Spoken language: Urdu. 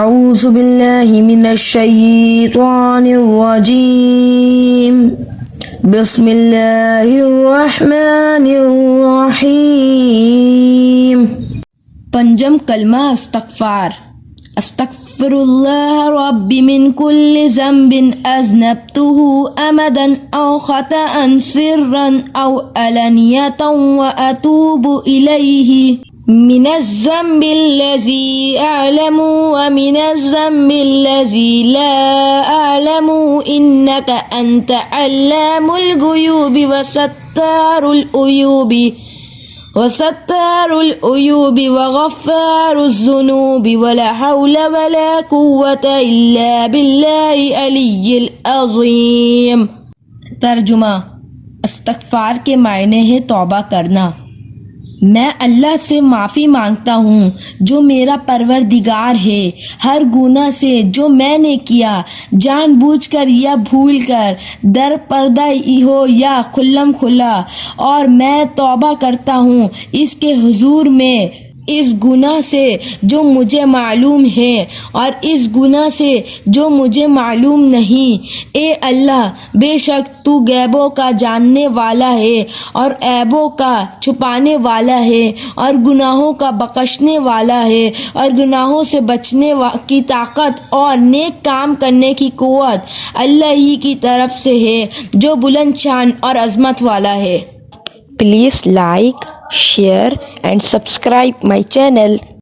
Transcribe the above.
أعوذ بالله من الشيطان الرجيم بسم الله الرحمن الرحيم پنجم کلمہ استغفار استغفر اللہ ربی من کل ذنب اذنبته امدا او خطأ سرا او علانیة واتوب الیہ من الذنب الذي أعلم ومن الذنب الذي لا أعلم إنك أنت علام الغيوب وستار العيوب وغفار الذنوب ولا حول ولا قوة إلا بالله العلي العظيم۔ ترجمہ استغفار کے معنی ہے توبہ کرنا۔ میں اللہ سے معافی مانگتا ہوں جو میرا پروردگار ہے ہر گناہ سے جو میں نے کیا، جان بوجھ کر یا بھول کر، در پردہ ہو یا کھلم کھلا، اور میں توبہ کرتا ہوں اس کے حضور میں اس گناہ سے جو مجھے معلوم ہے اور اس گناہ سے جو مجھے معلوم نہیں۔ اے اللہ، بے شک تو غیبوں کا جاننے والا ہے اور عیبوں کا چھپانے والا ہے اور گناہوں کا بخشنے والا ہے اور گناہوں سے بچنے کی طاقت اور نیک کام کرنے کی قوت اللہ ہی کی طرف سے ہے جو بلند شان اور عظمت والا ہے۔ Please like, share and subscribe my channel.